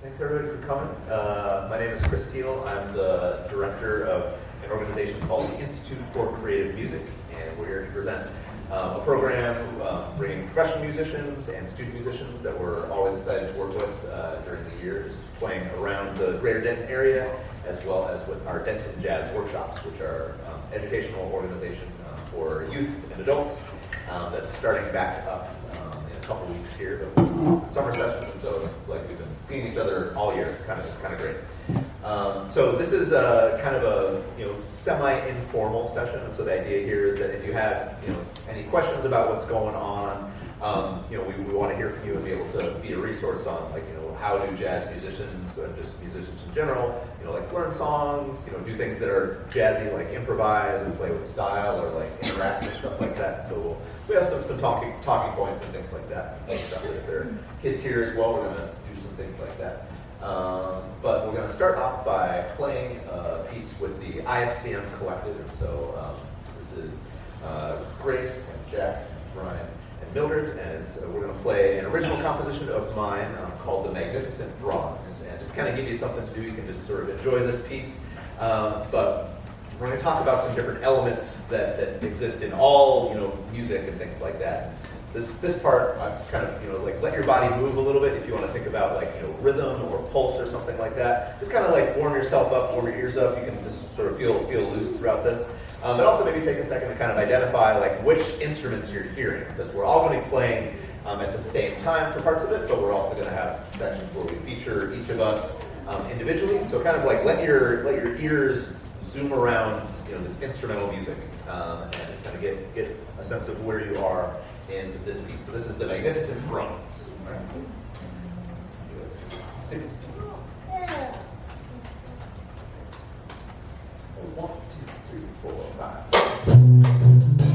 Thanks everybody for coming. My name is Chris Teal. I'm the director of an organization called the Institute for Creative Music, and we're here to present a program bringing professional musicians and student musicians that we're always excited to work with during the year, just playing around the greater Denton area, as well as with our Denton Jazz Workshops, which are educational organization for youth and adults that's starting back up in a couple weeks here, but summer sessions, and so it's like we've been seeing each other all year. It's kind of great. So this is kind of a semi-informal session. So the idea here is that if you have any questions about what's going on, we want to hear from you and be able to be a resource on how do jazz musicians and just musicians in general learn songs, do things that are jazzy, like improvise and play with style, or like interact and stuff like that. So we have some talking points and things like that. If there are kids here as well, we're going to do some things like that. But we're going to start off by playing a piece with the IfCM Collective. And so this is Grace and Jack and Brian and Mildred, and we're going to play an original composition of mine called The Magnificent Bronze. And just kind of give you something to do. You can just sort of enjoy this piece. But we're going to talk about some different elements that exist in all music and things like that. This part, I just kind of let your body move a little bit. If you want to think about rhythm or pulse or something like that, just kind of warm yourself up, warm your ears up. You can just sort of feel loose throughout this. But also maybe take a second to kind of identify which instruments you're hearing, because we're all going to be playing at the same time for parts of it, but we're also going to have sections where we feature each of us individually. So kind of let your ears zoom around this instrumental music and just kind of get a sense of where you are in this piece. So this is The Magnificent Bronze. Right? 6 piece. 1, 2, 3, 4, 5, 6.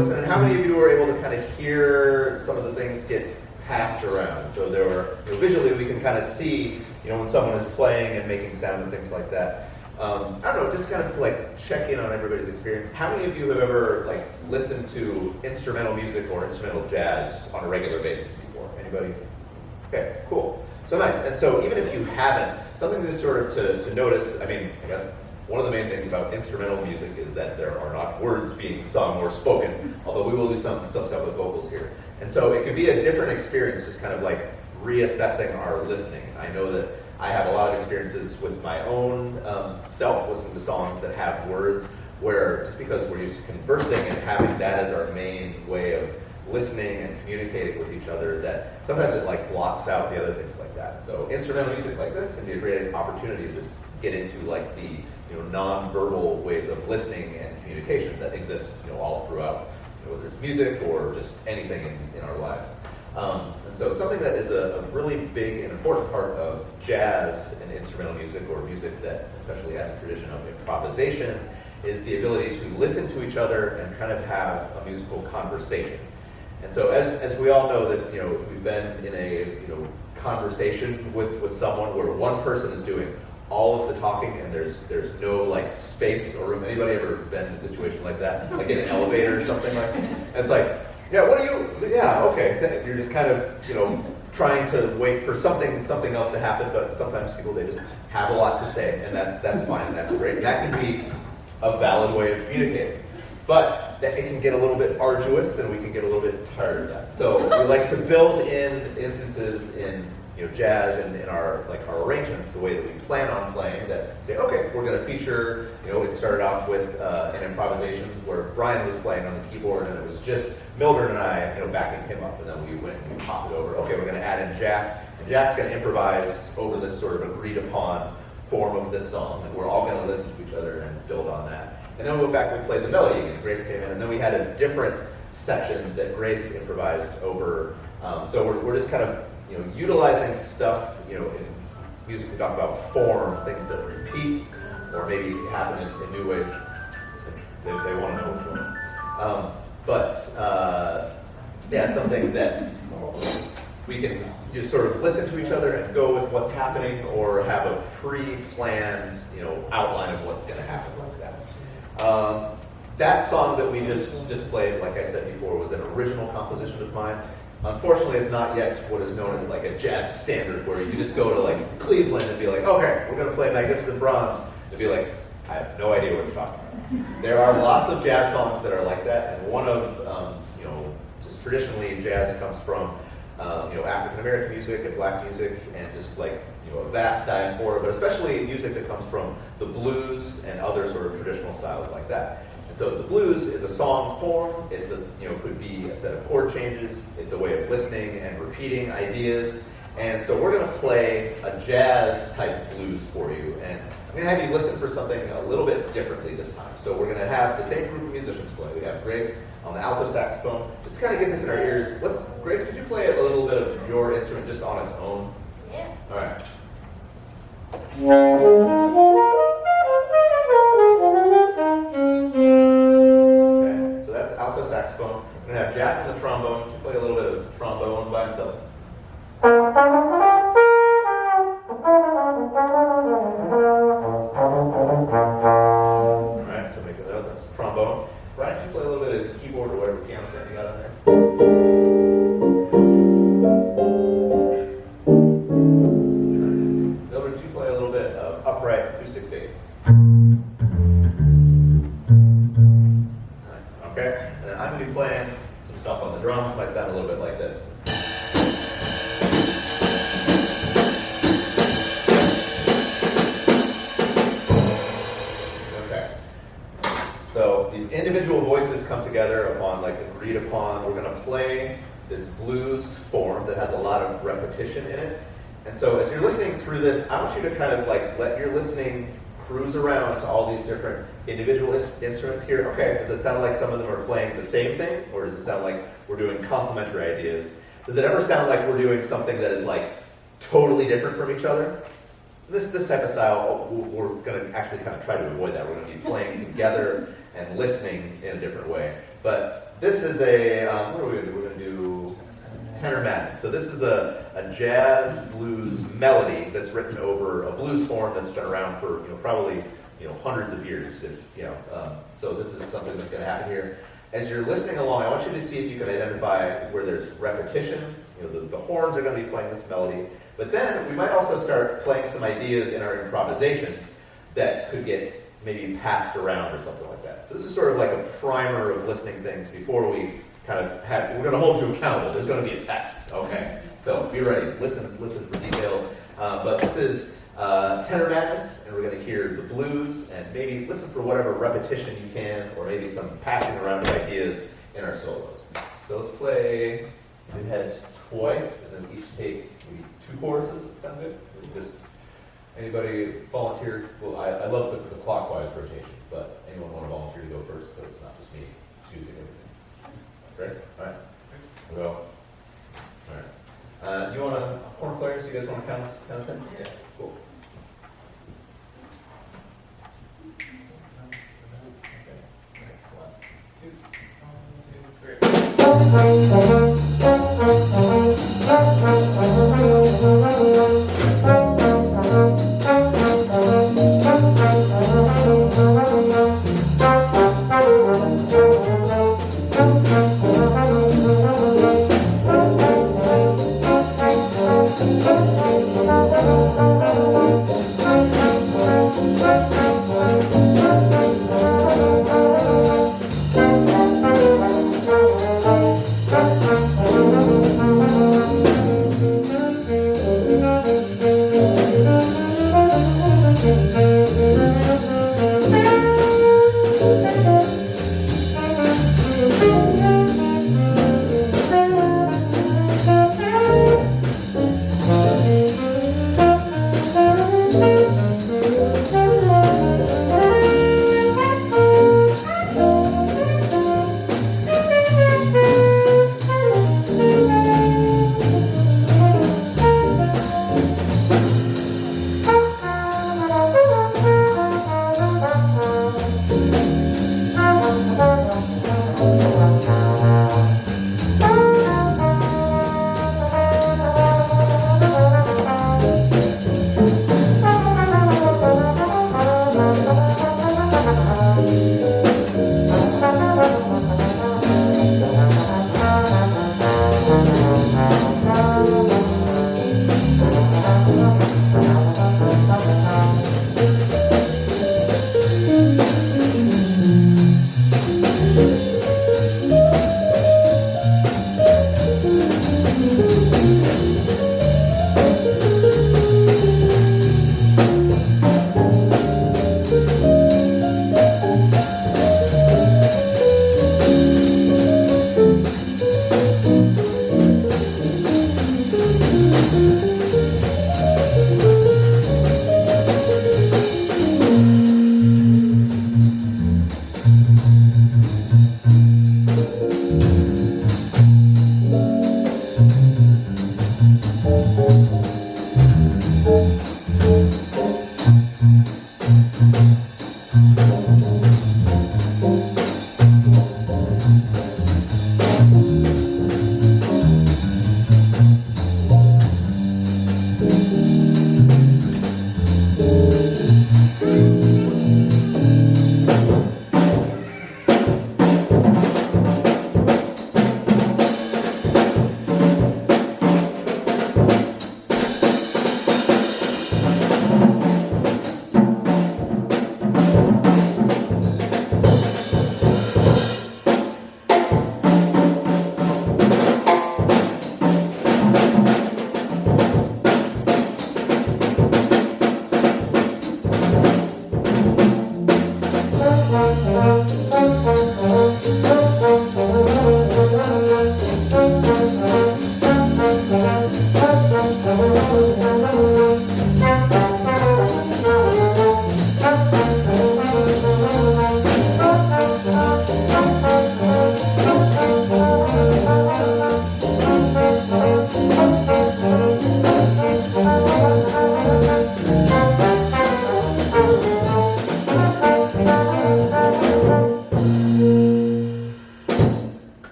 listen, and how many of you were able to kind of hear some of the things get passed around? So there were, visually we can kind of see, when someone is playing and making sound and things like that. I don't know, just kind of like check in on everybody's experience. How many of you have ever like listened to instrumental music or instrumental jazz on a regular basis before? Anybody? Okay, cool. So nice. And so even if you haven't, something just sort of to notice, I guess one of the main things about instrumental music is that there are not words being sung or spoken, although we will do some stuff with vocals here. And so it could be a different experience, just kind of like reassessing our listening. I know that I have a lot of experiences with my own self listening to songs that have words where just because we're used to conversing and having that as our main way of listening and communicating with each other, that sometimes it like blocks out the other things like that. So instrumental music like this can be a great opportunity to just get into like the non-verbal ways of listening and communication that exist all throughout, whether it's music or just anything in our lives. And so something that is a really big and important part of jazz and instrumental music, or music that especially has a tradition of improvisation, is the ability to listen to each other and kind of have a musical conversation. And so as we all know that, if we've been in a conversation with someone where one person is doing all of the talking and there's no like space or room. Anybody ever been in a situation like that? Like in an elevator or something like that? And it's like, okay. You're just kind of, trying to wait for something else to happen, but sometimes people, they just have a lot to say, and that's fine, and that's great. And that can be a valid way of communicating. But it can get a little bit arduous, and we can get a little bit tired of that. So we like to build in instances in jazz and in our arrangements, the way that we plan on playing, that say, okay, we're going to feature, it started off with an improvisation where Brian was playing on the keyboard, and it was just Mildred and I, backing him up, and then we went and we popped it over. Okay, we're going to add in Jack, and Jack's going to improvise over this sort of agreed upon form of this song, and we're all going to listen to each other and build on that. And then we went back and we played the melody, and Grace came in, and then we had a different section that Grace improvised over. So we're just kind of utilizing stuff, in music we talk about form, things that repeat, or maybe happen in new ways. They want to know what's going on. It's something that we can just sort of listen to each other and go with what's happening, or have a pre-planned, outline of what's going to happen like that. That song that we just played, like I said before, was an original composition of mine. Unfortunately, it's not yet what is known as like a jazz standard, where you just go to like Cleveland and be like, okay, we're going to play Magnificent Bronze, and be like, I have no idea what you're talking about. There are lots of jazz songs that are like that, and one of, just traditionally jazz comes from, African American music and black music, and just like, a vast diaspora, but especially music that comes from the blues and other sort of traditional styles like that. And so the blues is a song form. It's could be a set of chord changes. It's a way of listening and repeating ideas. And so we're going to play a jazz type blues for you. And I'm going to have you listen for something a little bit differently this time. So we're going to have the same group of musicians play. We have Grace on the alto saxophone. Just to kind of get this in our ears. Grace, could you play a little bit of your instrument just on its own? Yeah. All right. Okay, so that's alto saxophone. We're going to have Jack on the trombone. Could you play a little bit of trombone by himself? Alright, so make a note. That's trombone. Brian, could you play a little bit of keyboard or whatever piano set you got on there? Nice. Mildred, could you play a little bit of upright acoustic bass? Nice. Okay. And then I'm going to be playing some stuff on the drums. Might sound a little bit like this. So these individual voices come together upon agreed upon. We're going to play this blues form that has a lot of repetition in it. And so as you're listening through this, I want you to kind of let your listening cruise around to all these different individual instruments here. Okay, does it sound like some of them are playing the same thing? Or does it sound like we're doing complementary ideas? Does it ever sound like we're doing something that is totally different from each other? This type of style, we're going to actually kind of try to avoid that. We're going to be playing together and listening in a different way. But this is a, what are we going to do? We're going to do tenor madness. So this is a jazz blues melody that's written over a blues form that's been around for probably hundreds of years. So this is something that's going to happen here. As you're listening along, I want you to see if you can identify where there's repetition. The horns are going to be playing this melody. But then we might also start playing some ideas in our improvisation that could get maybe passed around or something like that. So this is sort of like a primer of listening things before we kind of we're going to hold you accountable. There's going to be a test, okay? So be ready. Listen for detail. But this is tenor madness, and we're going to hear the blues, and maybe listen for whatever repetition you can, or maybe some passing around of ideas in our solos. So let's play the heads twice, and then each take maybe 2 choruses. Does that sound good? Just anybody volunteer? Well, I love the clockwise rotation, but anyone want to volunteer to go first, so it's not just me choosing everything. Grace? All right. We'll go. All right. Do you want to horn players? Do you guys want to count us in? Yeah. Cool.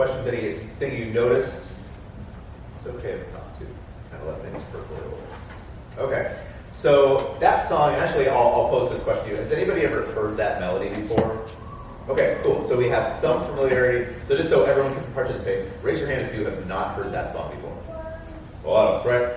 questions, anything you noticed? It's okay if not to. Kind of let things percolate a little. Okay. So that song, and actually I'll pose this question to you. Has anybody ever heard that melody before? Okay, cool. So we have some familiarity. So just so everyone can participate, raise your hand if you have not heard that song before. A lot of us, right?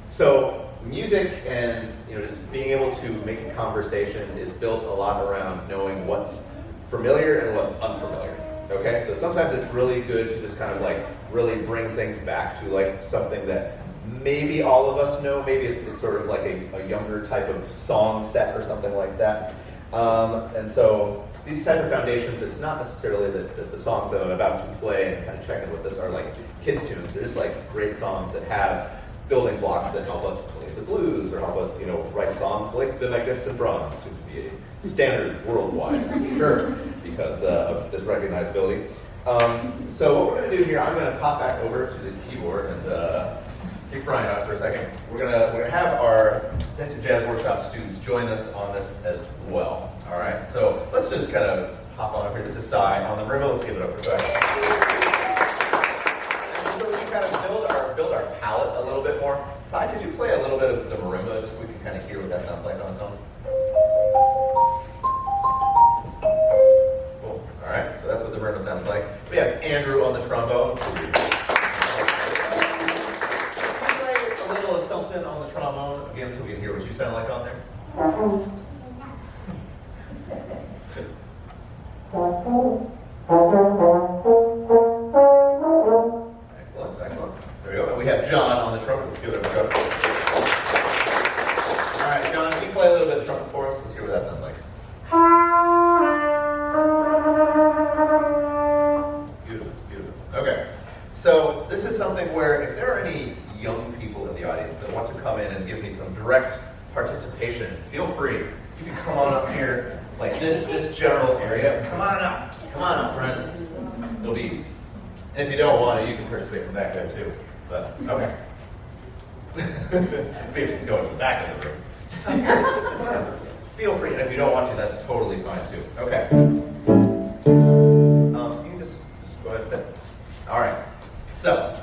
So music and just being able to make a conversation is built a lot around knowing what's familiar and what's unfamiliar. Okay, so sometimes it's really good to just kind of like really bring things back to like something that maybe all of us know. Maybe it's sort of like a younger type of song set or something like that. And so these type of foundations, it's not necessarily that the songs that I'm about to play and kind of check in with this are like kids' tunes. They're just like great songs that have building blocks that help us play the blues or help us, write songs like The Magnificent Brahms, soon to be a standard worldwide, I'm sure, because of this recognizability. So what we're going to do here, I'm going to pop back over to the keyboard and kick Brian out for a second. We're gonna have our Denton Jazz Workshop students join us on this as well. All right. So let's just kind of hop on up here. This is Cy on the marimba. Let's give it up for Cy. So we can kind of build our palette a little bit more. Cy, could you play a little bit of the marimba just so we can kind of hear what that sounds like on its own? Cool. All right. So that's what the marimba sounds like. We have Andrew on the trombone. Something on the trombone again, so we can hear what you sound like on there. Excellent. There we go. And we have John on the trumpet. Let's give it a go. All right, John, can you play a little bit of trumpet for us? Let's hear what that sounds like. Beautiful. Okay. So this is something where if there are any young people in the audience that want to come in and give me some direct participation, feel free. You can come on up here, like this general area. Come on up, friends. It'll be. And if you don't want it, you can participate from back there too. But okay. Maybe just go to the back of the room. It's up here. Whatever. Feel free. And if you don't want to, that's totally fine too. Okay. You can just go ahead and say. All right. So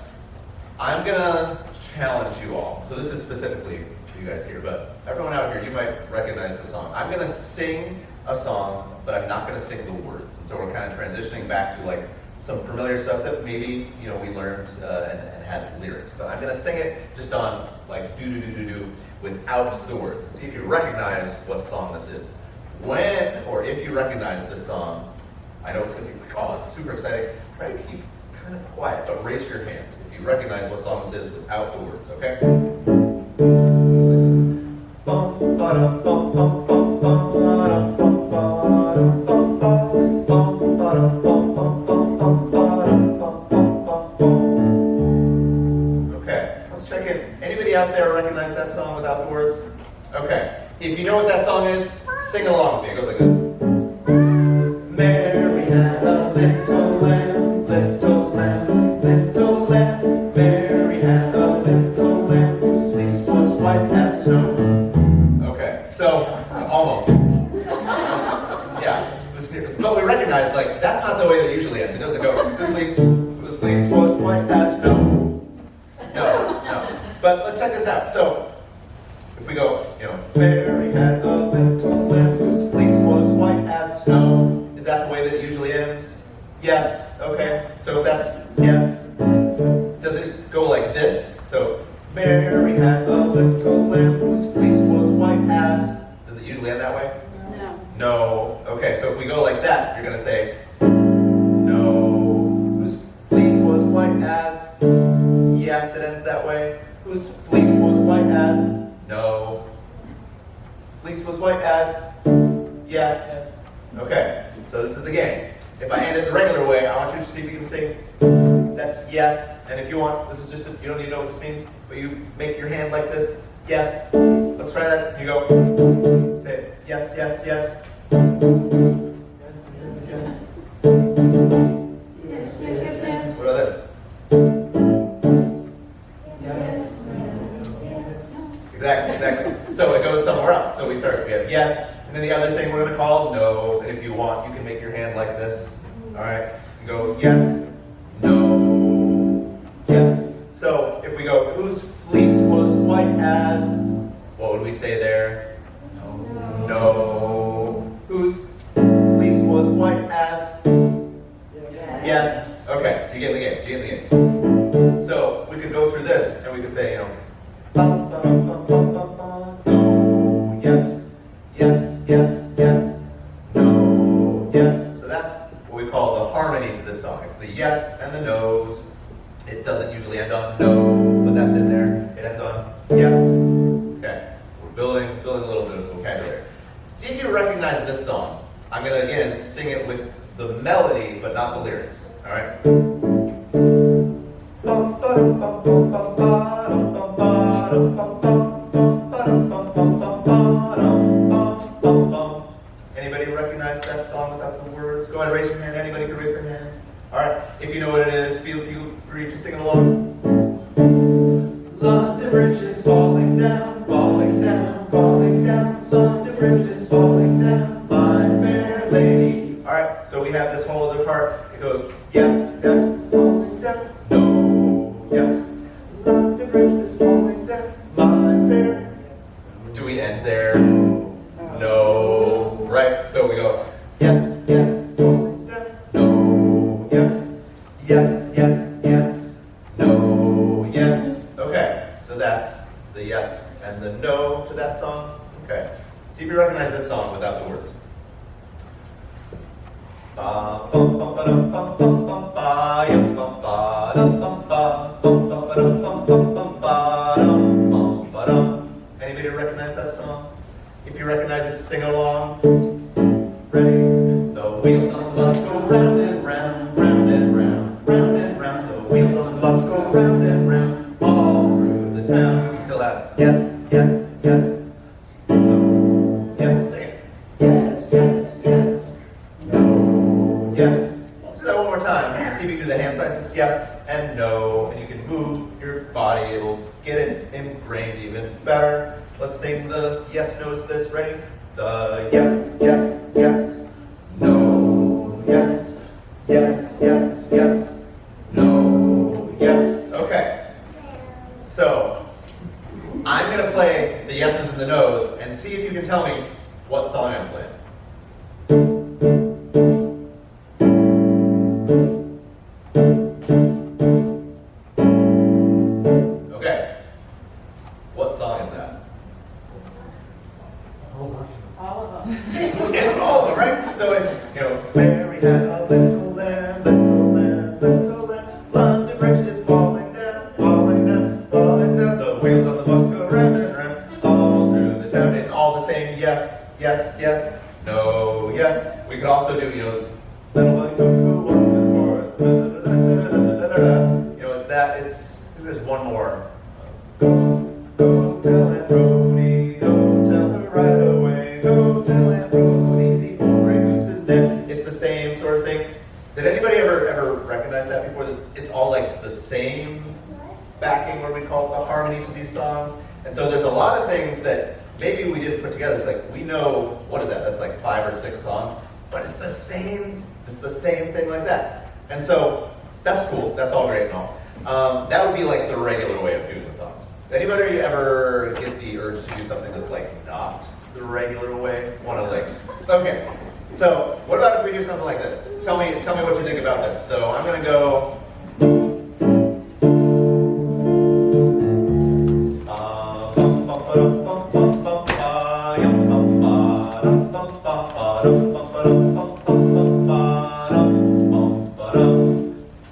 I'm gonna challenge you all. So this is specifically for you guys here, but everyone out here, you might recognize the song. I'm gonna sing a song, but I'm not gonna sing the words. And so we're kind of transitioning back to like some familiar stuff that maybe we learned and has lyrics. But I'm gonna sing it just on like do without the words. And see if you recognize what song this is. When or if you recognize this song, I know it's gonna be like, oh, it's super exciting. Try to keep kind of quiet, but raise your hand if you recognize what song this is without the words, okay? Okay, let's check in. Anybody out there recognize that song without the words? Okay, if you know what that song is, sing along with me. It goes like this. Mary had a little lamb, little lamb, little lamb. Mary had a little lamb whose fleece was white as snow. Okay, so almost. Yeah, but we recognize like that's not the way that it usually ends. It doesn't go whose fleece was white as snow. No. But let's check this out. So if we go, Mary had a little lamb whose fleece was white as snow. Is that the way that it usually ends? Yes. Okay. So if that's yes, does it go like this? So Mary had a little lamb whose fleece was white as. Does it usually end that way? No. Okay. So if we go like that, you're gonna say no. Whose fleece was white as. Yes, it ends that way. Whose fleece was white as. No. Fleece was white as. Yes. Okay. So this is the game. If I end it the regular way, I want you to see if you can sing. That's yes. And if you want, this is just, you don't need to know what this means, but you make your hand like this. Yes. Let's try that. You go. Say it. Yes, yes, yes. Yes. Yes. What about this? Yes. Exactly. So it goes somewhere else. So we have yes. And then the other thing we're going to call no. And if you want, you can make your hand like this. All right. You go yes, no. fleece was white as, what would we say there? No. Whose fleece was white as? Yes. Okay, you get the game, you get the game. So we could go through this and we could say, no, yes, yes, yes, yes, no, yes. So that's what we call the harmony to this song. It's the yes and the no's. It doesn't usually end on no, but that's in there. It ends on yes. Okay, we're building a little bit of vocabulary. See if you recognize this song. I'm going to, again, sing it with the melody, but not the lyrics. All right? Anybody recognize that song without the words? Go ahead and raise your hand. Anybody can raise their hand. All right. If you know what it is, feel free to sing it along. London Bridge is falling down, falling down, falling down. London Bridge is falling down, my fair lady. All right. So we have this whole other part. It goes yes, yes, falling down. No, yes. London Bridge is falling down, my fair. Do we end there? No. Right? So we go yes, yes, falling down. No, yes. Yes, yes, yes. No, yes. Okay. So that's the yes and the no to that song. Okay. See if you recognize this song without the words. Anybody recognize that song? If you recognize it, sing along. Ready? The wheels on the bus go round and round, round and round, round and round. The wheels on the bus go round and round, all through the town. We still have yes, yes, yes. No, yes. Sing it. Yes, yes, yes. No, yes. Let's do that one more time. See if you do the hand signs. It's yes and no, and you can move your body. It'll get it ingrained even better. Let's sing the yes, no's to this. Ready? The yes, yes, yes. No, yes, yes, yes, yes. No, yes. Okay. So, I'm going to play the yeses and the no's and see if you can tell me what song I'm playing. Okay. What song is that? All of them. It's all of them, right? So it's, Mary had a little lamb, little lamb, little lamb. London Bridge is falling down, falling down, falling down. The wheels on the bus go round and round, all through the town. It's all the same yes, yes, yes, no, yes. We could also do, little bunny foo-foo, walking through the forest. It's that, there's one more. Go tell Aunt Rhody, go tell her right away. Go tell Aunt Rhody, the old gray goose is dead. It's the same sort of thing. Did anybody ever recognize that before? That it's all like the same backing, what we call a harmony to these songs. And so there's a lot of things that maybe we didn't put together. It's like we know, what is that? That's like 5 or 6 songs, but it's the same thing like that. And so that's cool. That's all great and all. That would be like the regular way of doing the songs. Anybody ever get the urge to do something that's like not the regular way? Okay. So what about if we do something like this? Tell me what you think about this. So I'm gonna go.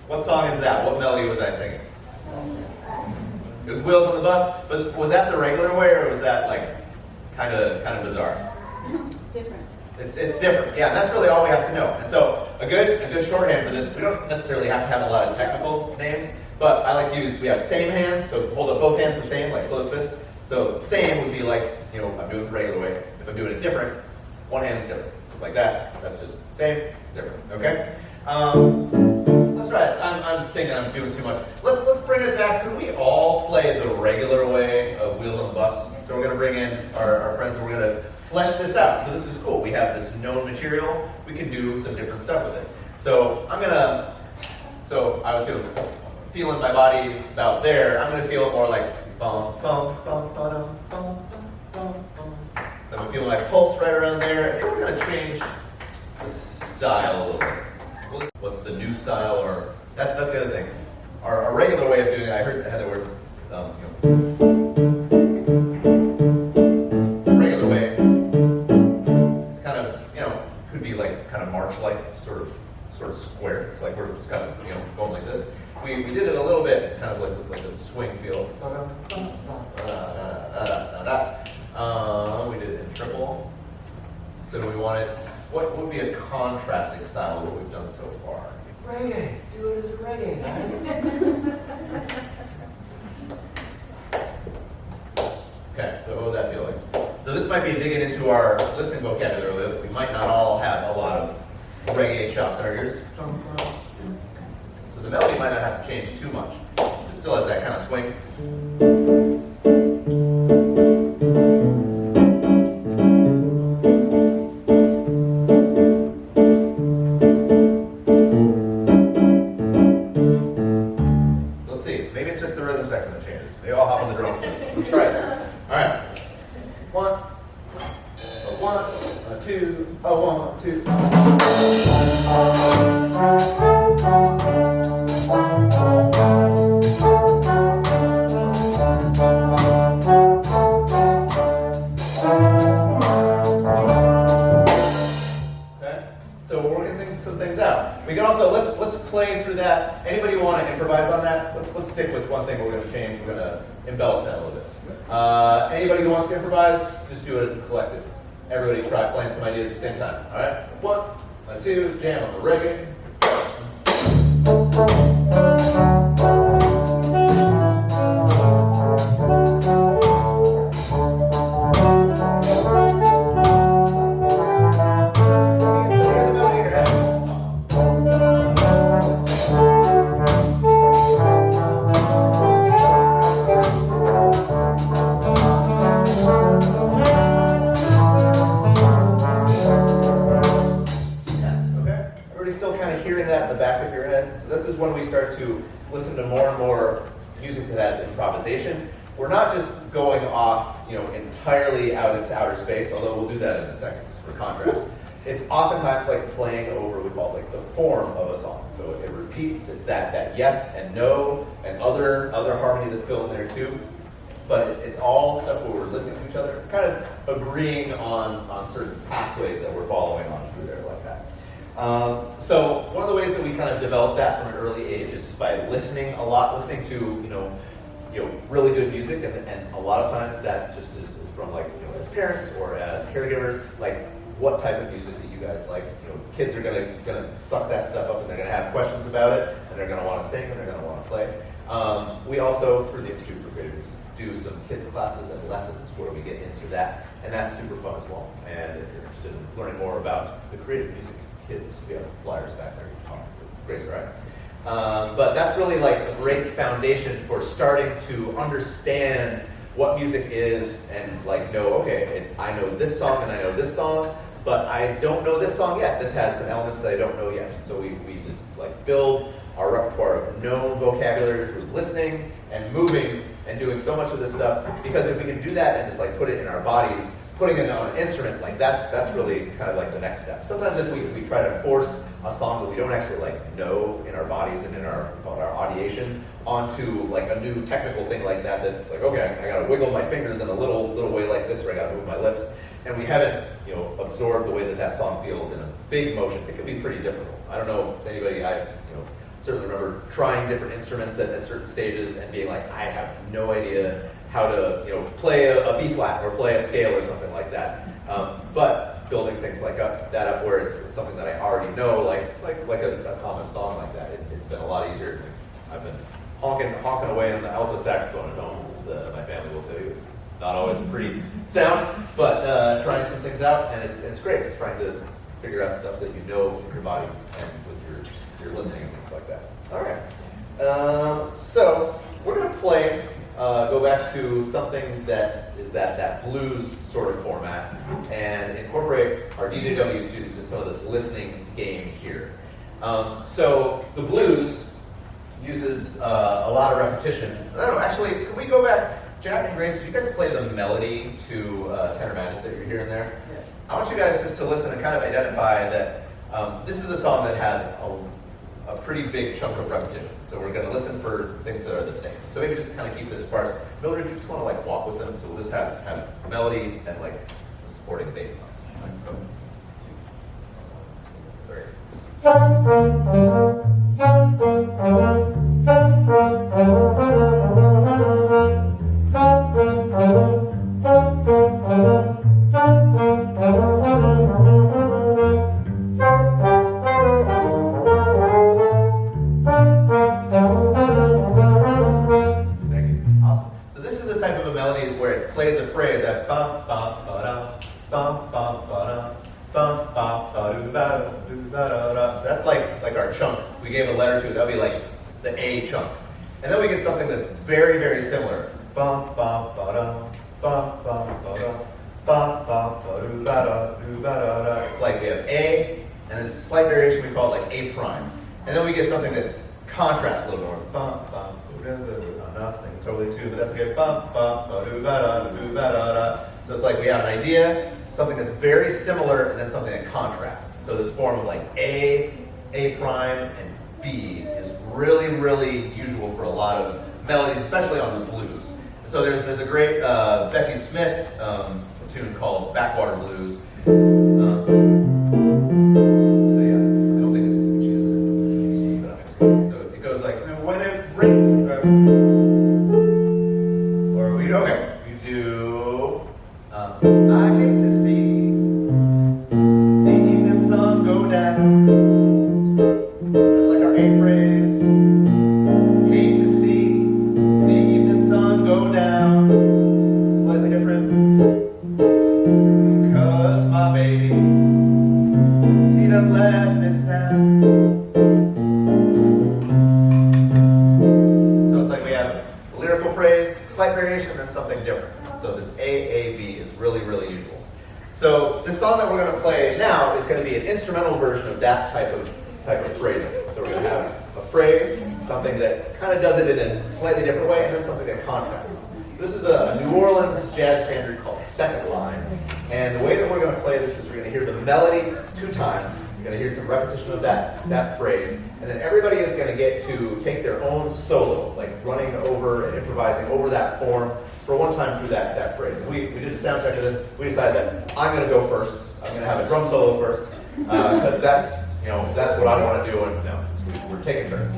What song is that? What melody was I singing? It was Wheels on the Bus, but was that the regular way or was that like kind of bizarre? Different. It's different. Yeah, that's really all we have to know. And so a good shorthand for this, we don't necessarily have to have a lot of technical names, but I like to use, we have same hands, so hold up both hands the same, like closed fist. So same would be like, I'm doing it the regular way. If I'm doing it different, one hand is different. Just like that. That's just same, different. Okay? Let's try this. I'm thinking I'm doing too much. Let's bring it back. Could we all play the regular way of Wheels on the Bus? So we're going to bring in our friends and we're going to flesh this out. So this is cool. We have this known material. We can do some different stuff with it. So I was feeling my body about there. I'm going to feel it more like bum, bum, bum, ba-dum, bum, bum, bum. So I'm feeling my pulse right around there. I think we're going to change the style a little bit. What's the new style? Or that's the other thing. Our regular way of doing it, I had the word, the regular way, it's kind of, could be like kind of march-like, sort of square. It's like we're just kind of, going like this. We did it a little bit, kind of like a swing feel. We did it in triple. So do we want it? What would be a contrasting style of what we've done so far? Reggae. Do it as a reggae, guys. Okay, so what would that feel like? So this might be digging into our listening vocabulary. We might not all have a lot of reggae chops in our ears. So the melody might not have to change too much. It still has that kind of swing. Let's see. Maybe it's just the rhythm section that changes. They all hop on the drums. Let's try it. All right. 1, 1, 2, 1, 2. Okay. So we're working some things out. We can also let's play through that. Anybody want to improvise on that? Let's stick with one thing we're going to change. We're going to embellish that a little bit. Anybody who wants to improvise, just do it as a collective. Everybody try playing some ideas at the same time. All right? 1, 2, jam on the reggae. When we start to listen to more and more music that has improvisation, we're not just going off, entirely out into outer space, although we'll do that in a second just for contrast. It's oftentimes like playing over, we call it like the form of a song. So it repeats, it's that yes and no and other harmony that fill in there too. But it's all stuff where we're listening to each other, kind of agreeing on certain pathways that we're following on through there like that. So one of the ways that we kind of developed that from an early age is just by listening a lot, listening to really good music, and a lot of times that just is from like as parents or as caregivers, like what type of music that you guys like. Kids are gonna suck that stuff up and they're gonna have questions about it and they're gonna want to sing and they're gonna want to play. We also, through the Institute for Creative Music, do some kids classes and lessons where we get into that, and that's super fun as well. And if you're interested in learning more about the creative music kids, we have some flyers back there. Grace, right? But that's really like a great foundation for starting to understand what music is and like know, okay, I know this song and I know this song, but I don't know this song yet. This has some elements that I don't know yet. So we just like build our repertoire of known vocabulary through listening and moving and doing so much of this stuff, because if we can do that and just like put it in our bodies, putting it on an instrument, like that's really kind of like the next step. Sometimes if we try to force a song that we don't actually like know in our bodies and in our audiation onto like a new technical thing like that, that's like, okay, I gotta wiggle my fingers in a little way like this, or I gotta move my lips, and we haven't absorbed the way that song feels in a big motion, it can be pretty difficult. I don't know if anybody, I certainly remember trying different instruments at certain stages and being like, I have no idea how to play a B flat or play a scale or something like that. But building things like that up where it's something that I already know, like a common song like that, it's been a lot easier. I've been honking away on the alto saxophone at home. My family will tell you it's not always a pretty sound, but trying some things out, and it's great. It's trying to figure out stuff that you know in your body and with your listening and things like that. All right. So we're going to play. Go back to something that is that blues sort of format and incorporate our DJW students in some of this listening game here. So the blues uses a lot of repetition. I don't know, actually, can we go back Jack and Grace, did you guys play the melody to Tenor Madness that you're hearing there? Yes. I want you guys just to listen and kind of identify that this is a song that has a pretty big chunk of repetition. So we're going to listen for things that are the same. So maybe just kind of keep this sparse. Mildred, you just want to like walk with them. So we'll just have melody and like the supporting bass line. Go. 'cause it's like we have an idea, something that's very similar, and then something that contrasts. So this form of like A prime, and B is really, really usual for a lot of melodies, especially on the blues. And so there's a great Bessie Smith tune called Backwater Blues. So yeah, I don't think it's so it goes like when it rains, or we do I hate to see the evening sun go down. That's like our A phrase. Hate to see the evening sun go down. It's slightly different. 'Cause my baby, he done left this town. So it's like we have a lyrical phrase, slight variation, and then something different. So this A-A-B is really, really usual. So this song that we're going to play now is going to be an instrumental version of that type of phrasing. So we're going to have a phrase, something that kind of does it in a slightly different way, and then something that contrasts. So this is a New Orleans jazz standard called Second Line. And the way that we're going to play this is we're going to hear the melody 2 times. You're going to hear some repetition of that phrase. And then everybody is going to get to take their own solo, like running over and improvising over that form for one time through that phrase. And we did a sound check of this. We decided that I'm going to go first. I'm going to have a drum solo first because that's what I want to do. And we're taking turns.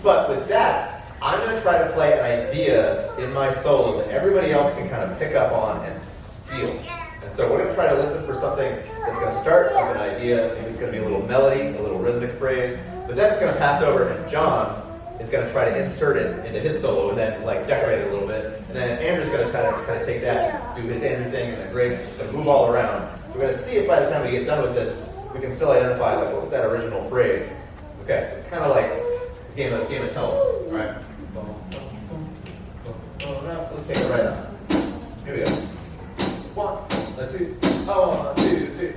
But with that, I'm going to try to play an idea in my solo that everybody else can kind of pick up on and steal. And so we're going to try to listen for something that's going to start with an idea. Maybe it's going to be a little melody, a little rhythmic phrase. But then it's going to pass over, and John is going to try to insert it into his solo and then like decorate it a little bit. And then Andrew's going to kind of take that, do his Andrew thing, and then Grace is going to move all around. We're going to see if by the time we get done with this, we can still identify like what was that original phrase. Okay, so it's kind of like a game of telephone, all right? Let's take it right now. Here we go. 1, 2, 1, 2, 3.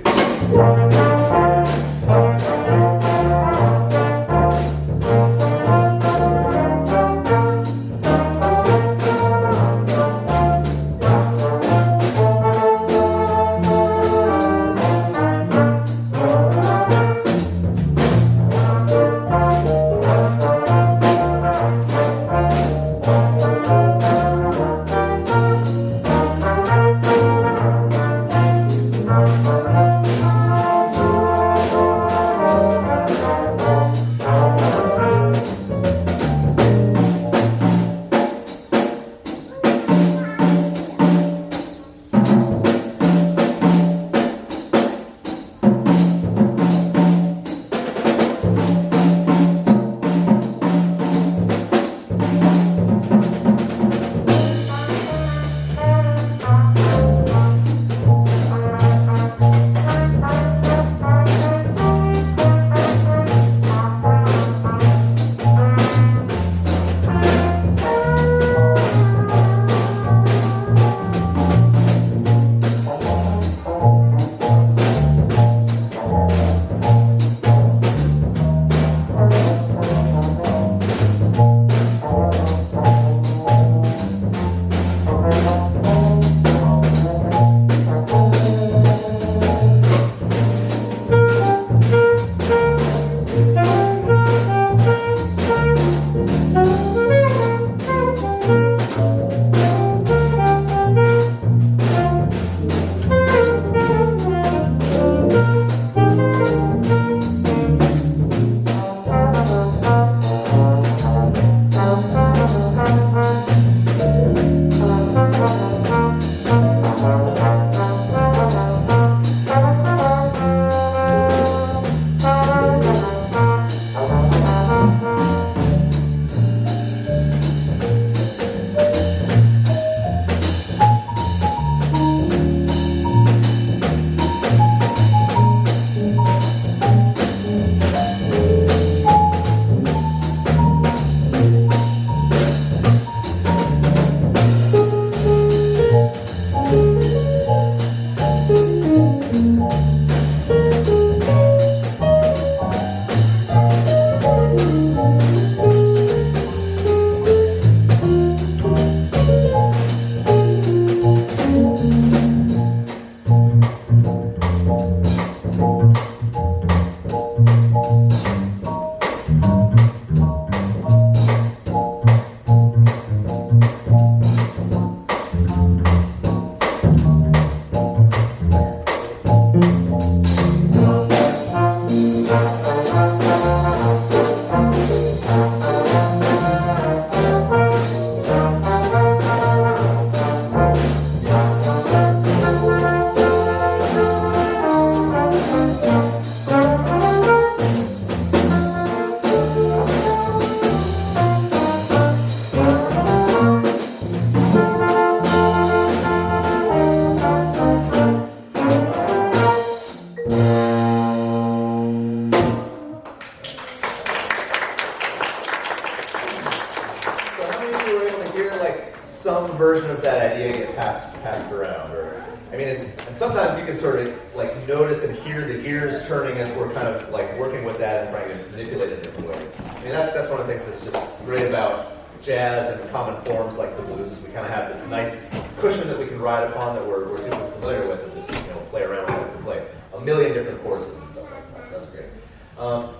idea get passed around, or I mean, and sometimes you can sort of like notice and hear the gears turning as we're kind of like working with that and trying to manipulate it in different ways. I mean, that's one of the things that's just great about jazz and common forms like the blues is we kind of have this nice cushion that we can ride upon that we're super familiar with and just play around with it and play a million different courses and stuff like that. That's great.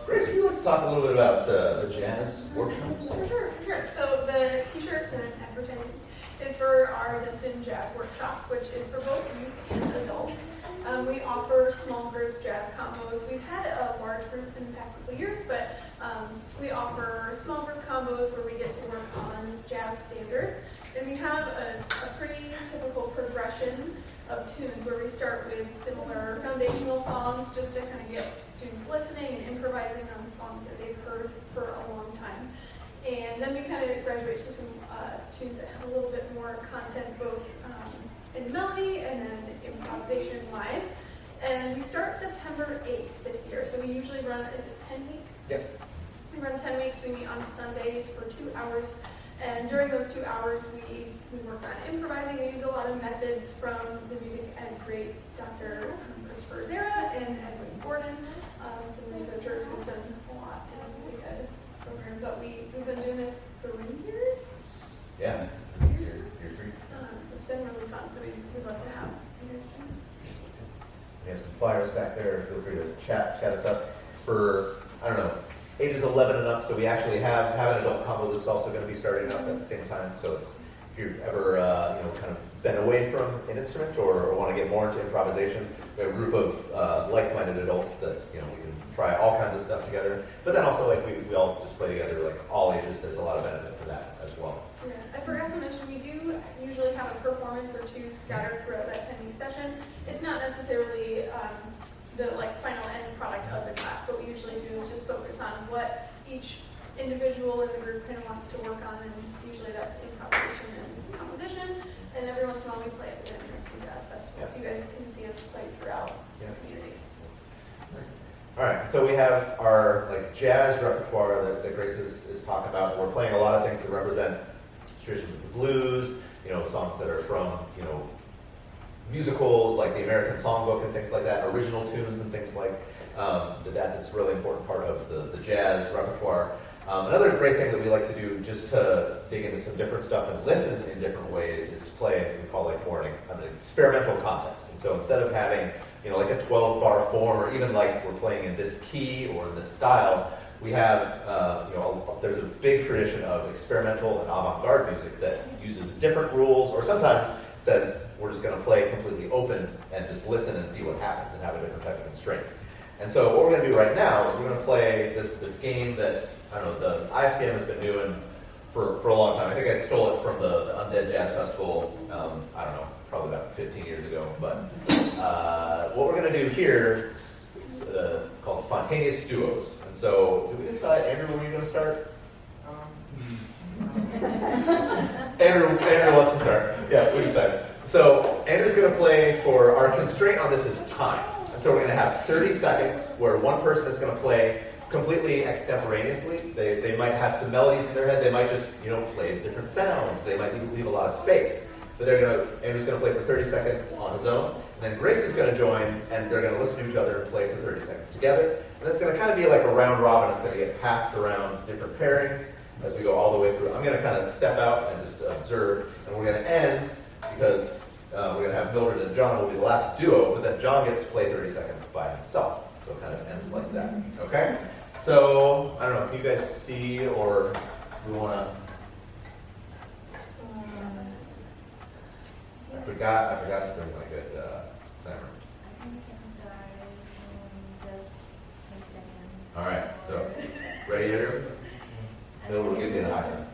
Grace, would you like to talk a little bit about the jazz workshops? Sure. So the t-shirt that I'm advertising is for our Denton Jazz Workshop, which is for both youth and adults. We offer small group jazz combos. We've had a large group in the past couple of years, but we offer small group combos where we get to work on jazz standards. And we have a pretty typical progression of tunes where we start with similar foundational songs just to kind of get students listening and improvising on songs that they've heard for a long time. And then we kind of graduate to some tunes that have a little bit more content, both in melody and then improvisation-wise. And we start September 8th this year. So we usually run, is it 10 weeks? Yep. We run 10 weeks. We meet on Sundays for 2 hours. And during those 2 hours, we work on improvising. We use a lot of methods from the music ed greats, Dr. Christopher Zera and Edwin Gordon, some researchers who've done a lot in the music ed program. But we've been doing this 3 years. Yeah. Year 3. It's been really fun, so we'd love to have you guys join us. We have some flyers back there. Feel free to chat us up. For, I don't know, ages 11 and up, so we actually have an adult combo that's also going to be starting up at the same time. So it's, if you've ever kind of been away from an instrument or want to get more into improvisation, we have a group of like-minded adults that we can try all kinds of stuff together. But then also like we all just play together, like all ages. There's a lot of benefit for that as well. Yeah, I forgot to mention we do usually have a performance or two scattered throughout that 10-week session. It's not necessarily the final end product of the class. What we usually do is just focus on what each individual in the group kind of wants to work on, and usually that's improvisation and composition. And every once in a while we play at the Denton Jazz Festival, so you guys can see us play throughout the community. All right, so we have our jazz repertoire that Grace is talking about. We're playing a lot of things that represent traditions of the blues, songs that are from musicals like the American Songbook and things like that, original tunes and things like that's a really important part of the jazz repertoire. Another great thing that we like to do just to dig into some different stuff and listen in different ways is to play what we call more an experimental context. And so instead of having like a 12-bar form, or even like we're playing in this key or in this style, we have there's a big tradition of experimental and avant-garde music that uses different rules, or sometimes says we're just going to play completely open and just listen and see what happens and have a different type of constraint. And so what we're going to do right now is we're going to play this game that, the IfCM has been doing for a long time. I think I stole it from the Undead Jazz Festival, probably about 15 years ago. But what we're going to do here is called spontaneous duos. And so did we decide, Andrew, when you're going to start? Andrew wants to start. Yeah, we decided. So Andrew's going to play for, our constraint on this is time. And so we're going to have 30 seconds where one person is going to play completely extemporaneously. They might have some melodies in their head. They might just, play different sounds. They might leave a lot of space. But Andrew's going to play for 30 seconds on his own. And then Grace is going to join, and they're going to listen to each other and play for 30 seconds together. And it's going to kind of be like a round robin. It's going to get passed around different pairings as we go all the way through. I'm going to kind of step out and just observe. And we're going to end, because we're going to have Mildred and John will be the last duo, but then John gets to play 30 seconds by himself. So it kind of ends like that. Okay? So, I don't know, can you guys see, or do we want to... I forgot to bring my good timer. All right, so, ready, Andrew? Mildred will give you a high sign.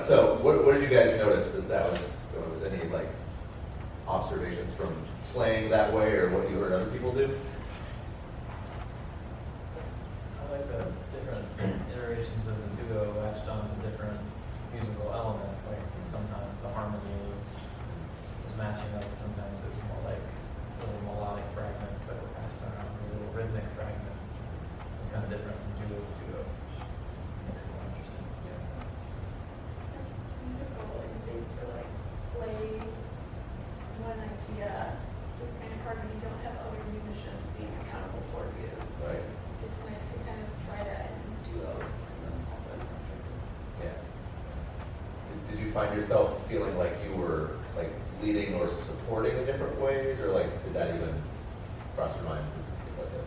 So what did you guys notice as that was any like observations from playing that way or what you heard other people do? I like the different iterations of the duo latched on to different musical elements. Like sometimes the harmony was matching up, sometimes it was more like little melodic fragments that were passed around, or little rhythmic fragments. It was kind of different from duo to duo, which makes it more interesting. Musical instinct to like play one idea is kind of hard when you don't have other musicians being accountable for you. Right. It's nice to kind of try that in duos and then also in groups. Yeah. Did you find yourself feeling like you were like leading or supporting in different ways, or like did that even cross your mind? It's like a,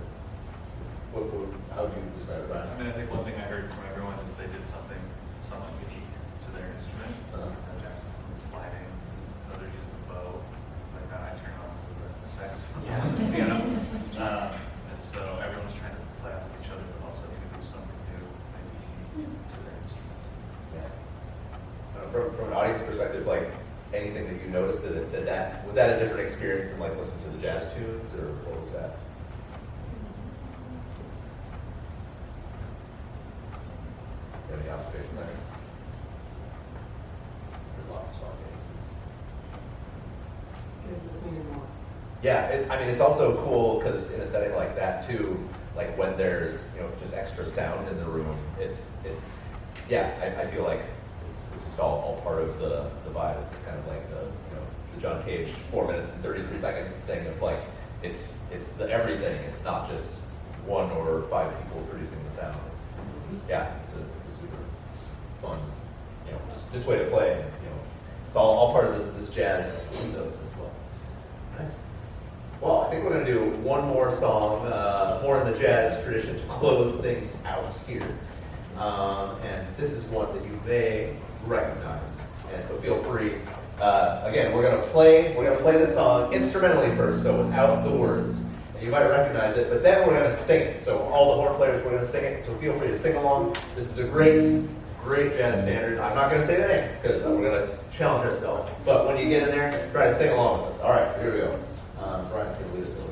how would you describe it, Brian? I mean, I think one thing I heard from everyone is they did something somewhat unique to their instrument. Jack did some of the sliding, another used the bow. Like I turned on some of the effects on the piano. And so everyone was trying to play off of each other, but also maybe do something new, maybe unique to their instrument. Yeah. From an audience perspective, like anything that you noticed that was that a different experience than like listening to the jazz tunes, or what was that? You have any observation there? There's lots of spontaneous. Yeah, I mean, it's also cool because in a setting like that too, like when there's just extra sound in the room, it's I feel like it's just all part of the vibe. It's kind of like the John Cage 4 minutes and 33 seconds thing of like it's the everything. It's not just one or five people producing the sound. Yeah, it's a super fun, just way to play. It's all part of this jazz ethos. I think we're going to do one more song, more in the jazz tradition, to close things out here. And this is one that you may recognize, and so feel free. Again, we're going to play this song instrumentally first, so without the words. And you might recognize it, but then we're going to sing it. So all the horn players, we're going to sing it. So feel free to sing along. This is a great jazz standard. I'm not going to say the name because we're going to challenge ourselves. But when you get in there, try to sing along with us. All right, so here we go. Brian's going to lead us in.